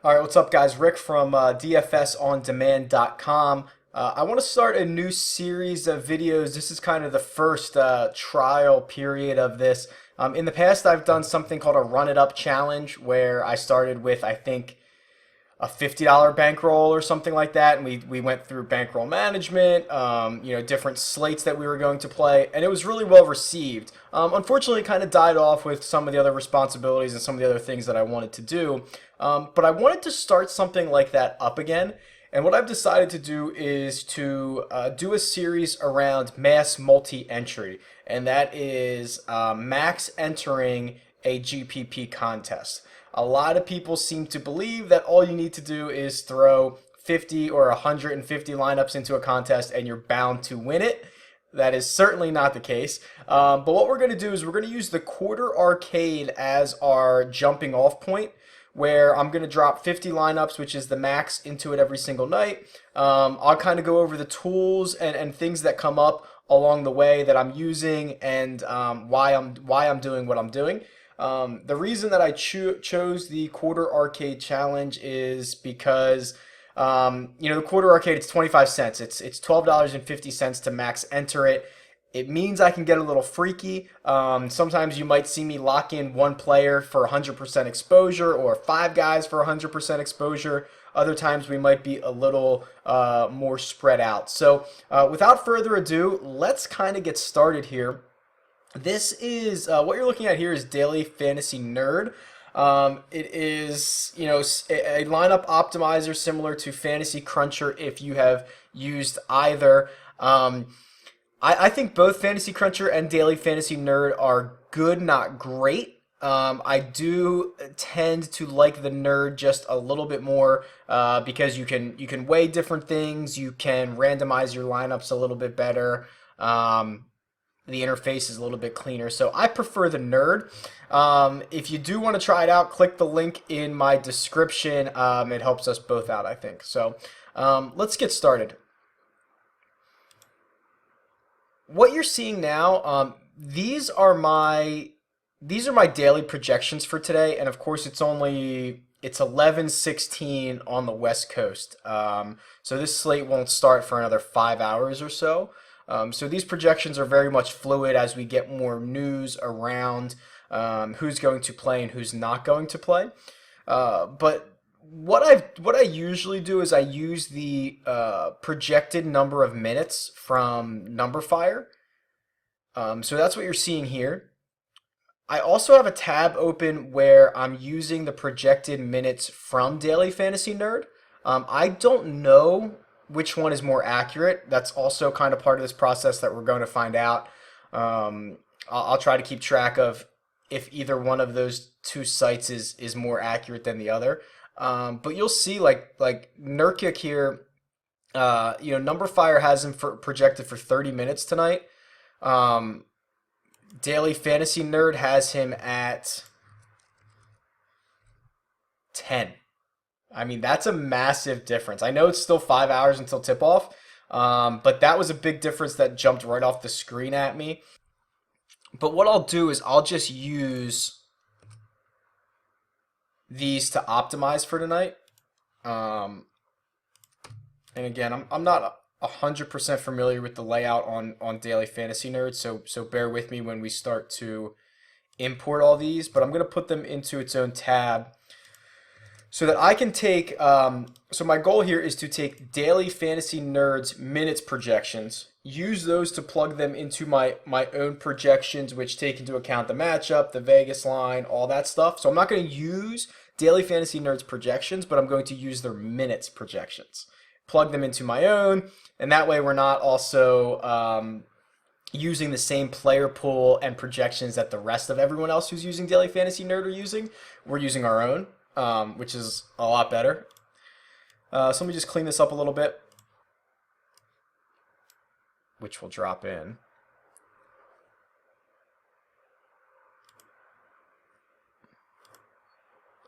All right, what's up, guys? Rick from DFSOnDemand.com. I want to start a new series of videos. This is kind of the first trial period of this. In the past, I've done something called a Run It Up challenge where I started with, I think, a $50 bankroll or something like that, and we went through bankroll management, different slates that we were going to play, and it was really well received. Unfortunately, it kind of died off with some of the other responsibilities and some of the other things that I wanted to do, but I wanted to start something like that up again. And what I've decided to do is to do a series around mass multi-entry, and that is max entering a GPP contest. A lot of people seem to believe that all you need to do is throw 50 or 150 lineups into a contest and you're bound to win it. That is certainly not the case. But what we're going to do is we're going to use the quarter arcade as our jumping off point, where I'm going to drop 50 lineups, which is the max, into it every single night. I'll kind of go over the tools and things that come up along the way that I'm using and why I'm doing what I'm doing. The reason that I chose the quarter arcade challenge is because the quarter arcade, it's 25 cents. It's $12.50 to max enter it. It means I can get a little freaky. Sometimes you might see me lock in one player for 100% exposure or five guys for 100% exposure. Other times we might be a little more spread out. So without further ado, let's kind of get started here. This is what you're looking at here is Daily Fantasy Nerd. It is, a lineup optimizer similar to Fantasy Cruncher if you have used either. I think both Fantasy Cruncher and Daily Fantasy Nerd are good, not great. I do tend to like the Nerd just a little bit more because you can weigh different things, you can randomize your lineups a little bit better. The interface is a little bit cleaner, so I prefer the Nerd. If you do want to try it out, click the link in my description. It helps us both out, I think. So let's get started. What you're seeing now, these are my daily projections for today, and of course it's 11:16 on the West Coast. So this slate won't start for another 5 hours or so. So these projections are very much fluid as we get more news around who's going to play and who's not going to play. But what I usually do is I use the projected number of minutes from Numberfire. So that's what you're seeing here. I also have a tab open where I'm using the projected minutes from Daily Fantasy Nerd. I don't know which one is more accurate. That's also kind of part of this process that we're going to find out. I'll try to keep track of if either one of those two sites is more accurate than the other. But you'll see like Nurkic here, Numberfire has him projected for 30 minutes tonight. Daily Fantasy Nerd has him at 10. I mean, that's a massive difference. I know it's still 5 hours until tip-off, but that was a big difference that jumped right off the screen at me. But what I'll do is I'll just use these to optimize for tonight. And again, I'm not 100% familiar with the layout on Daily Fantasy Nerd, so bear with me when we start to import all these. But I'm going to put them into its own tab, so that I can take, so my goal here is to take Daily Fantasy Nerd's minutes projections, use those to plug them into my own projections, which take into account the matchup, the Vegas line, all that stuff. So I'm not going to use Daily Fantasy Nerd's projections, but I'm going to use their minutes projections, plug them into my own, and that way we're not also using the same player pool and projections that the rest of everyone else who's using Daily Fantasy Nerd are using. We're using our own. Which is a lot better. So let me just clean this up a little bit, which will drop in.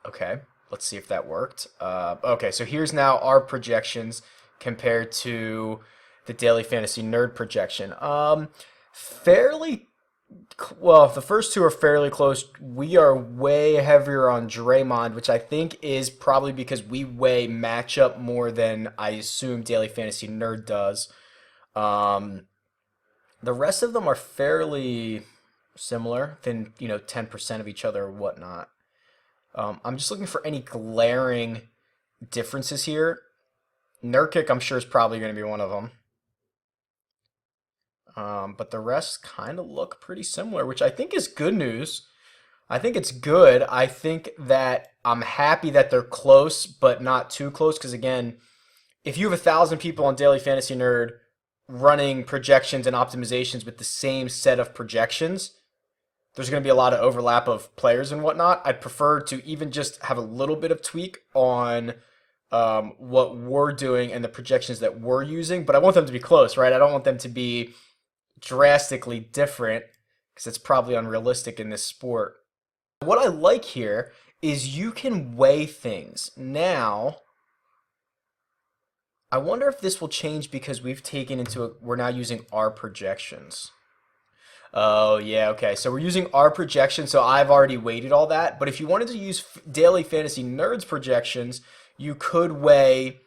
Okay, let's see if that worked. Okay, so here's now our projections compared to the Daily Fantasy Nerd projection. Fairly Well, the first two are fairly close. We are way heavier on Draymond, which I think is probably because we weigh matchup more than I assume Daily Fantasy Nerd does. Um, the rest of them are fairly similar, within 10% of each other or whatnot. I'm just looking for any glaring differences here. Nurkic, I'm sure, is probably going to be one of them. But the rest kind of look pretty similar, which I think is good news. I think it's good. I think that I'm happy that they're close, but not too close. Because again, if you have 1,000 people on Daily Fantasy Nerd running projections and optimizations with the same set of projections, there's going to be a lot of overlap of players and whatnot. I'd prefer to even just have a little bit of tweak on what we're doing and the projections that we're using, but I want them to be close, right? I don't want them to be drastically different because it's probably unrealistic in this sport. What I like here is you can weigh things. Now, I wonder if this will change because we're now using our projections. Oh, yeah, okay. So we're using our projections, so I've already weighted all that. But if you wanted to use Daily Fantasy Nerds projections, you could weigh,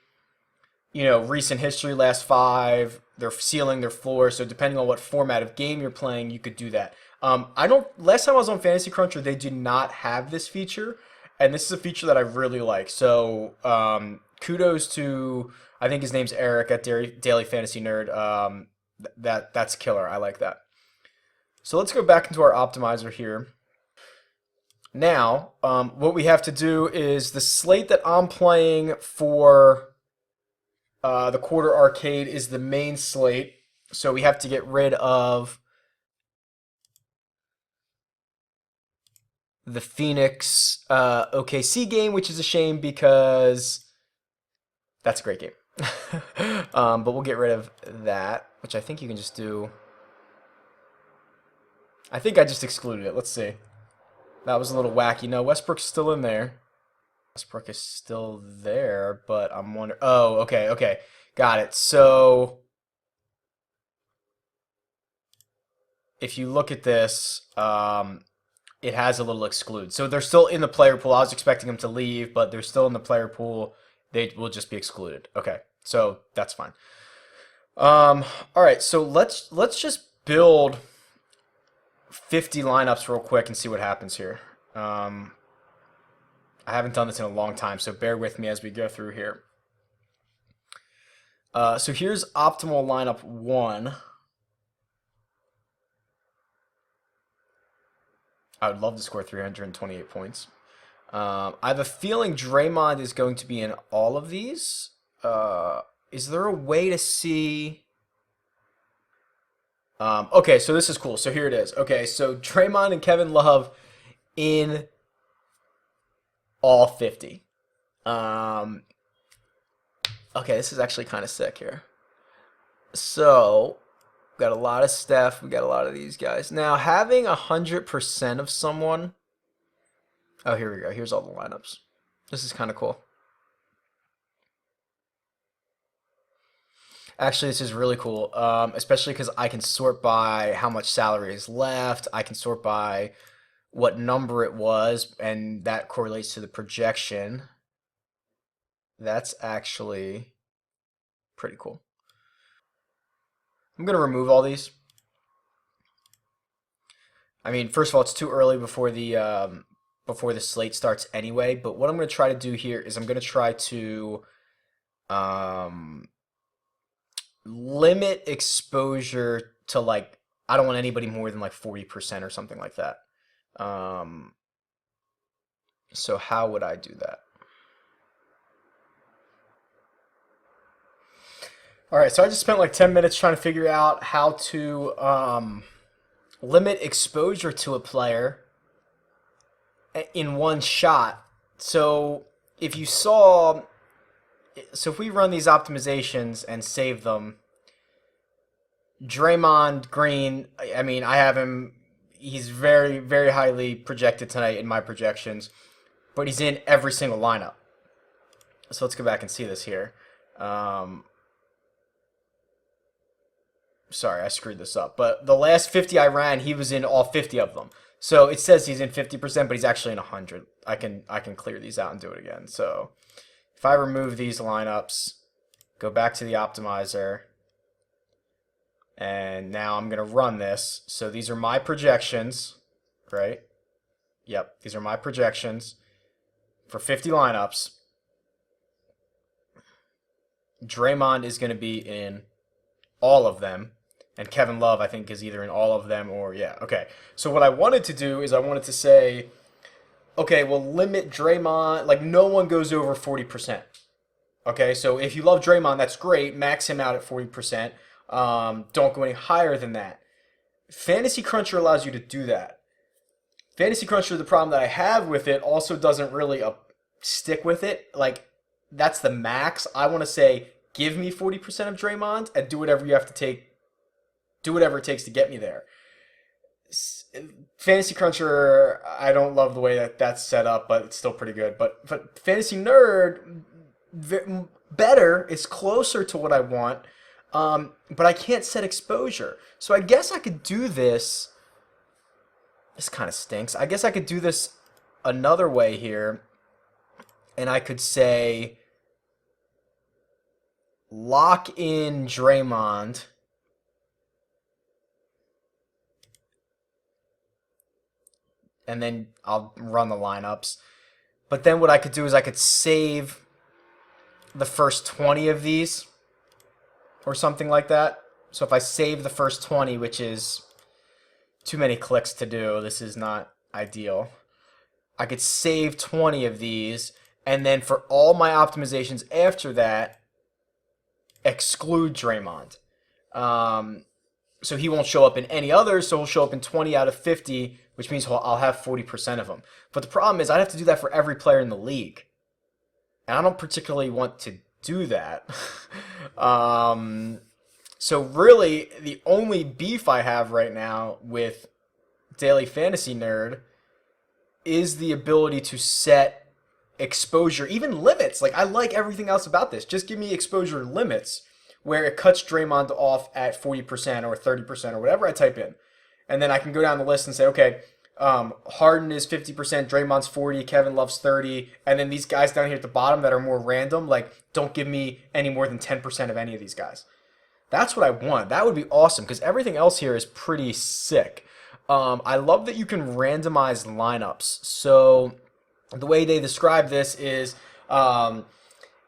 recent history, last five, their ceiling, their floor. So depending on what format of game you're playing, you could do that. I don't. Last time I was on Fantasy Cruncher, they did not have this feature, and this is a feature that I really like. So kudos to I think his name's Eric at Daily Fantasy Nerd. That's killer. I like that. So let's go back into our optimizer here. Now, what we have to do is the slate that I'm playing for the quarter arcade is the main slate. So we have to get rid of the Phoenix OKC game, which is a shame because that's a great game. But we'll get rid of that, which I think you can just do. I think I just excluded it. Let's see. That was a little wacky. No, Westbrook's still in there. Westbrook is still there, but I'm wondering. Oh, okay, okay. Got it. So if you look at this, it has a little exclude. So they're still in the player pool. I was expecting them to leave, but they're still in the player pool. They will just be excluded. Okay, so that's fine. All right, so let's just build 50 lineups real quick and see what happens here. I haven't done this in a long time, so bear with me as we go through here. So here's optimal lineup 1. I would love to score 328 points. I have a feeling Draymond is going to be in all of these. Is there a way to see... okay, so this is cool. So here it is. Okay, so Draymond and Kevin Love in all 50. Okay, this is actually kind of sick here. So, got a lot of Steph. We got a lot of these guys. Now, having 100% of someone. Oh, here we go. Here's all the lineups. This is kind of cool. Actually, this is really cool, especially because I can sort by how much salary is left. I can sort by what number it was, and that correlates to the projection. That's actually pretty cool. I'm going to remove all these. I mean, first of all, it's too early before the slate starts anyway. But what I'm going to try to do here is I'm going to try to limit exposure to like I don't want anybody more than like 40% or something like that. So how would I do that? All right, so I just spent like 10 minutes trying to figure out how to limit exposure to a player in one shot. So if you saw, so if we run these optimizations and save them, Draymond Green, I mean, I have him, he's very, very highly projected tonight in my projections, but he's in every single lineup. So let's go back and see this here. sorry, I screwed this up. But the last 50 I ran, he was in all 50 of them. So it says he's in 50%, but he's actually in 100. I can clear these out and do it again. So if I remove these lineups, go back to the optimizer, and now I'm going to run this. So these are my projections, right? Yep, these are my projections for 50 lineups. Draymond is going to be in all of them. And Kevin Love, I think, is either in all of them or, yeah. Okay, so what I wanted to do is I wanted to say, okay, well, limit Draymond. Like, no one goes over 40%. Okay, so if you love Draymond, that's great. Max him out at 40%. Don't go any higher than that. Fantasy Cruncher allows you to do that. Fantasy Cruncher, the problem that I have with it, also doesn't really stick with it. Like, that's the max. I want to say, give me 40% of Draymond and do whatever you have to take. Do whatever it takes to get me there. Fantasy Cruncher, I don't love the way that that's set up, but it's still pretty good. But Fantasy Nerd, better, is closer to what I want, but I can't set exposure. So I guess I could do this. This kind of stinks. I guess I could do this another way here, and I could say lock in Draymond. And then I'll run the lineups. But then what I could do is I could save the first 20 of these or something like that. So if I save the first 20, which is too many clicks to do, this is not ideal. I could save 20 of these, and then for all my optimizations after that, exclude Draymond. So he won't show up in any others, so he'll show up in 20 out of 50, which means I'll have 40% of them. But the problem is I'd have to do that for every player in the league. And I don't particularly want to do that. So really, the only beef I have right now with Daily Fantasy Nerd is the ability to set exposure, even limits. Like, I like everything else about this. Just give me exposure limits where it cuts Draymond off at 40% or 30% or whatever I type in. And then I can go down the list and say, okay, Harden is 50%, Draymond's 40, Kevin Love's 30, and then these guys down here at the bottom that are more random, like, don't give me any more than 10% of any of these guys. That's what I want. That would be awesome, because everything else here is pretty sick. I love that you can randomize lineups. So the way they describe this is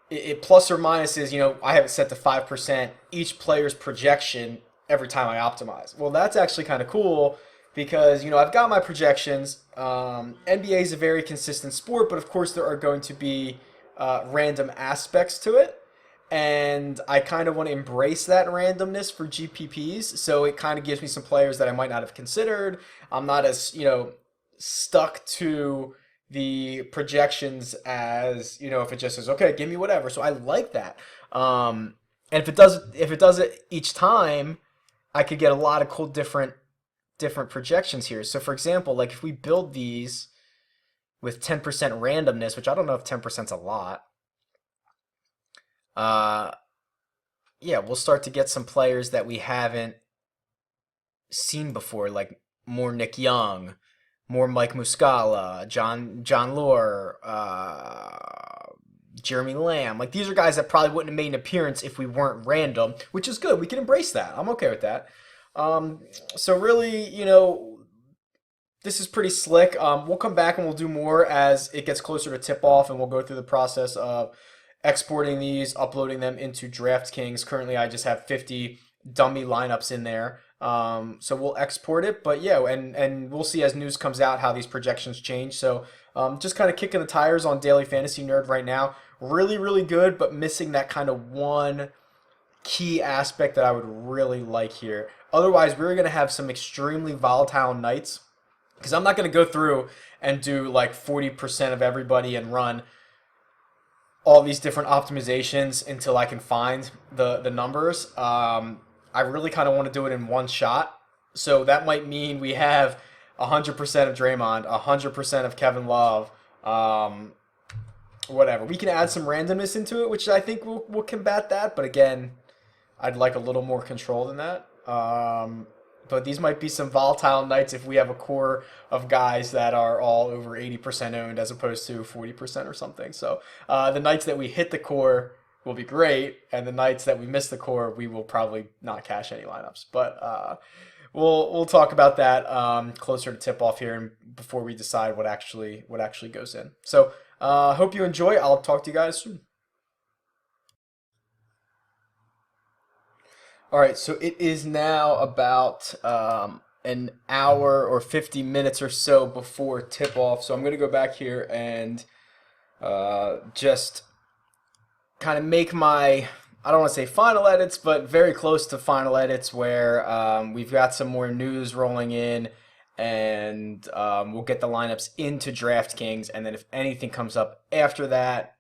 it plus or minus is, I have it set to 5% each player's projection every time I optimize. Well, that's actually kind of cool because, I've got my projections. NBA is a very consistent sport, but of course there are going to be random aspects to it. And I kind of want to embrace that randomness for GPPs. So it kind of gives me some players that I might not have considered. I'm not as, stuck to the projections as, if it just says, okay, give me whatever. So I like that. And if it does it each time, I could get a lot of cool different projections here. So for example, like if we build these with 10% randomness, which I don't know if 10% is a lot. Yeah, we'll start to get some players that we haven't seen before, like more Nick Young, more Mike Muscala, John Lure, Jeremy Lamb. Like, these are guys that probably wouldn't have made an appearance if we weren't random, which is good. We can embrace that. I'm okay with that. So really, this is pretty slick. We'll come back and we'll do more as it gets closer to tip-off, and we'll go through the process of exporting these, uploading them into DraftKings. Currently, I just have 50 dummy lineups in there. So we'll export it, but yeah, and we'll see as news comes out how these projections change. So just kind of kicking the tires on Daily Fantasy Nerd right now. Really, really good, but missing that kind of one key aspect that I would really like here. Otherwise, we're going to have some extremely volatile nights because I'm not going to go through and do like 40% of everybody and run all these different optimizations until I can find the numbers. I really kind of want to do it in one shot. So that might mean we have 100% of Draymond, 100% of Kevin Love, whatever. We can add some randomness into it, which I think will combat that. But again, I'd like a little more control than that. But these might be some volatile nights if we have a core of guys that are all over 80% owned as opposed to 40% or something. So the nights that we hit the core will be great, and the nights that we miss the core, we will probably not cash any lineups. But we'll talk about that closer to tip off here and before we decide what actually goes in. So hope you enjoy. I'll talk to you guys soon. All right, so it is now about an hour or 50 minutes or so before tip off. So I'm going to go back here and just kind of make my, I don't want to say final edits, but very close to final edits where we've got some more news rolling in, and we'll get the lineups into DraftKings, and then if anything comes up after that,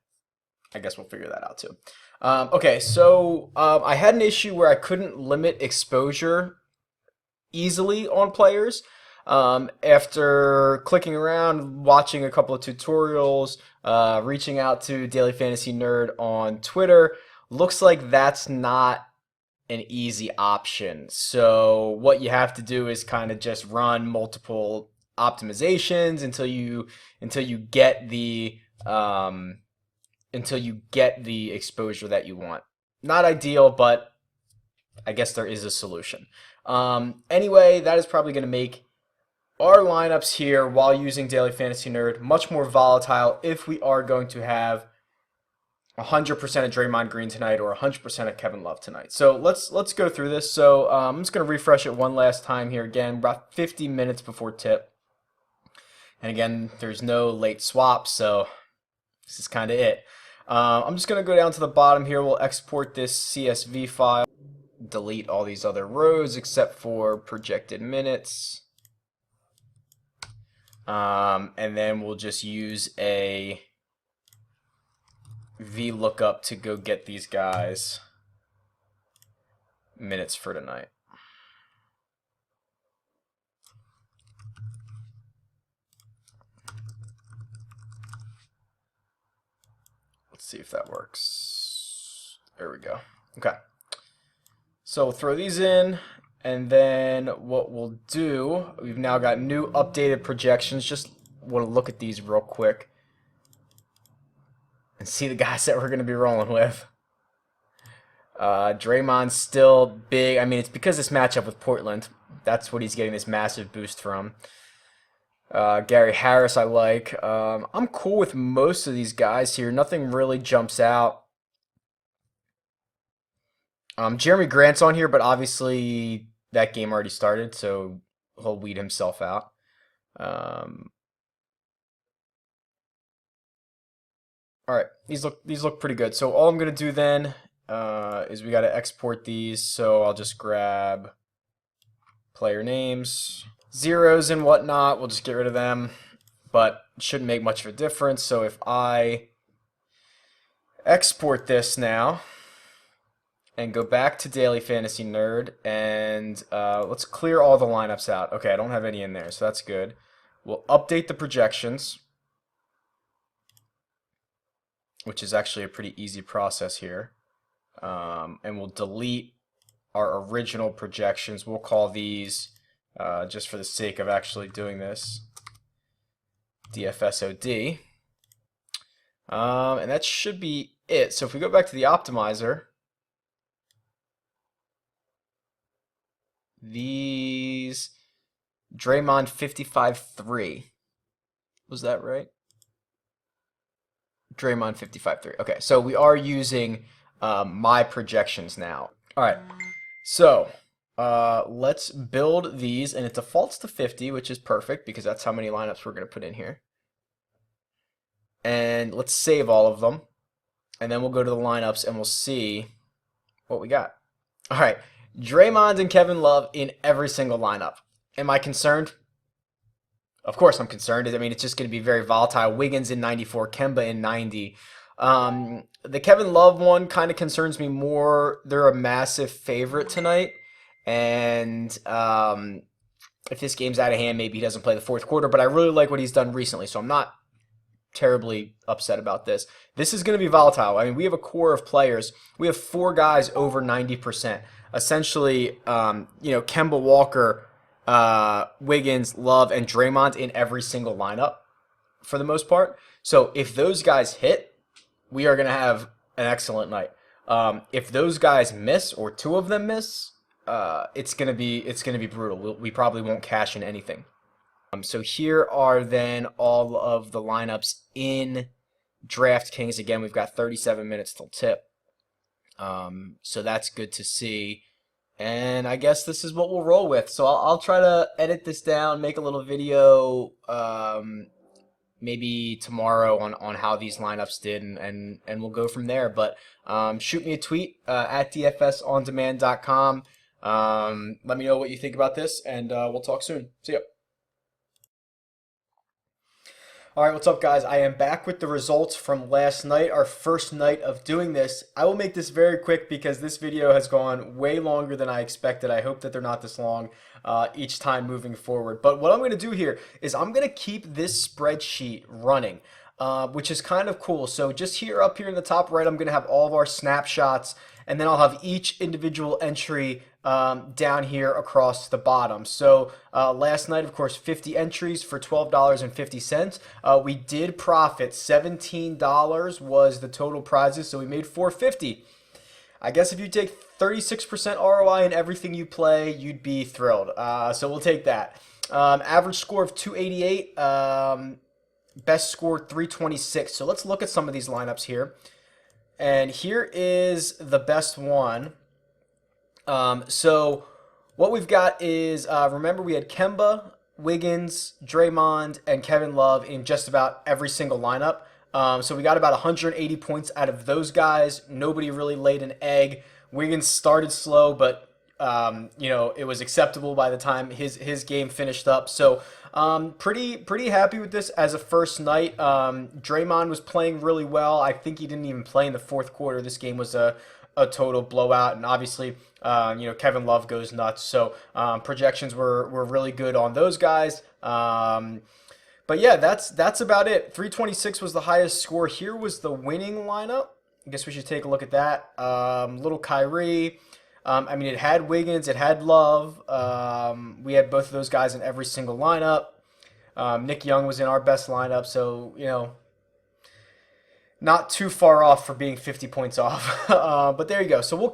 I guess we'll figure that out too. Okay, so I had an issue where I couldn't limit exposure easily on players. After clicking around, watching a couple of tutorials, reaching out to Daily Fantasy Nerd on Twitter, looks like that's not an easy option. So what you have to do is kind of just run multiple optimizations until you get the exposure that you want. Not ideal, but I guess there is a solution. Anyway, that is probably going to make our lineups here while using Daily Fantasy Nerd much more volatile if we are going to have 100% of Draymond Green tonight or 100% of Kevin Love tonight. So let's go through this. So I'm just going to refresh it one last time here again, about 50 minutes before tip. And again, there's no late swaps, so this is kind of it. I'm just going to go down to the bottom here. We'll export this CSV file, delete all these other rows except for projected minutes. And then we'll just use a VLOOKUP to go get these guys minutes for tonight. Let's see if that works. There we go. Okay. So we'll throw these in, and then what we'll do, we've now got new updated projections. Just want to look at these real quick and see the guys that we're going to be rolling with. Draymond's still big. I mean, it's because this matchup with Portland. That's what he's getting this massive boost from. Gary Harris I like. I'm cool with most of these guys here. Nothing really jumps out. Jeremy Grant's on here, but obviously that game already started, so he'll weed himself out. All right, these look pretty good. So all I'm gonna do then is we got to export these. So I'll just grab player names, zeros and whatnot. We'll just get rid of them, but it shouldn't make much of a difference. So if I export this now and go back to Daily Fantasy Nerd, and let's clear all the lineups out. Okay, I don't have any in there, so that's good. We'll update the projections, which is actually a pretty easy process here. And we'll delete our original projections. We'll call these, just for the sake of actually doing this, DFSOD. And that should be it. So if we go back to the optimizer, these Draymond 55.3. Was that right? Draymond 55.3. Okay, so we are using my projections now. All right, so let's build these, and it defaults to 50, which is perfect because that's how many lineups we're going to put in here. And let's save all of them, and then we'll go to the lineups and we'll see what we got. All right, Draymond and Kevin Love in every single lineup. Am I concerned? Of course I'm concerned. I mean, it's just going to be very volatile. Wiggins in 94, Kemba in 90. The Kevin Love one kind of concerns me more. They're a massive favorite tonight. And if this game's out of hand, maybe he doesn't play the fourth quarter. But I really like what he's done recently, so I'm not terribly upset about this. This is going to be volatile. I mean, we have a core of players. We have 4 guys over 90%. Essentially, Kemba Walker, Wiggins, Love, and Draymond in every single lineup for the most part. So if those guys hit, we are going to have an excellent night. If those guys miss, or 2 of them miss, it's gonna be brutal. We probably won't cash in anything. So here are then all of the lineups in DraftKings. Again, we've got 37 minutes till tip. So that's good to see. And I guess this is what we'll roll with. So I'll try to edit this down, make a little video, maybe tomorrow on how these lineups did, and we'll go from there. But shoot me a tweet at dfsondemand.com. Let me know what you think about this, and we'll talk soon. See ya. All right, what's up, guys? I am back with the results from last night, our first night of doing this. I will make this very quick because this video has gone way longer than I expected. I hope that they're not this long each time moving forward. But what I'm going to do here is I'm going to keep this spreadsheet running, which is kind of cool. So just up here in the top right, I'm going to have all of our snapshots, and then I'll have each individual entry down here across the bottom. So last night, of course, 50 entries for $12.50. We did profit. $17 was the total prizes, so we made $4.50. I guess if you take 36% ROI in everything you play, you'd be thrilled. So we'll take that. Average score of 288. Best score 326. So let's look at some of these lineups here. And here is the best one. So what we've got is, remember we had Kemba, Wiggins, Draymond, and Kevin Love in just about every single lineup. So we got about 180 points out of those guys. Nobody really laid an egg. Wiggins started slow, but it was acceptable by the time his game finished up. So pretty happy with this as a first night. Draymond was playing really well. I think he didn't even play in the fourth quarter. This game was a total blowout, and obviously Kevin Love goes nuts. So projections were really good on those guys. But yeah, that's about it. 326 was the highest score. Here was the winning lineup. I guess we should take a look at that. Little Kyrie. I mean, it had Wiggins, it had Love. We had both of those guys in every single lineup. Nick Young was in our best lineup, so not too far off for being 50 points off. But there you go. So we'll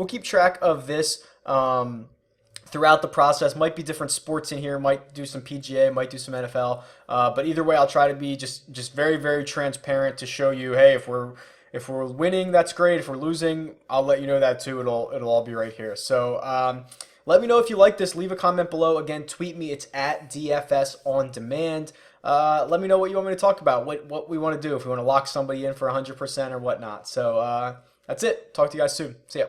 keep track of this throughout the process. Might be different sports in here. Might do some PGA. Might do some NFL. But either way, I'll try to be just very, very transparent to show you, hey, if we're winning, that's great. If we're losing, I'll let you know that too. It'll all be right here. So let me know if you like this. Leave a comment below. Again, tweet me. It's at DFS on demand. Let me know what you want me to talk about. What we want to do. If we want to lock somebody in for 100% or whatnot. So that's it. Talk to you guys soon. See ya.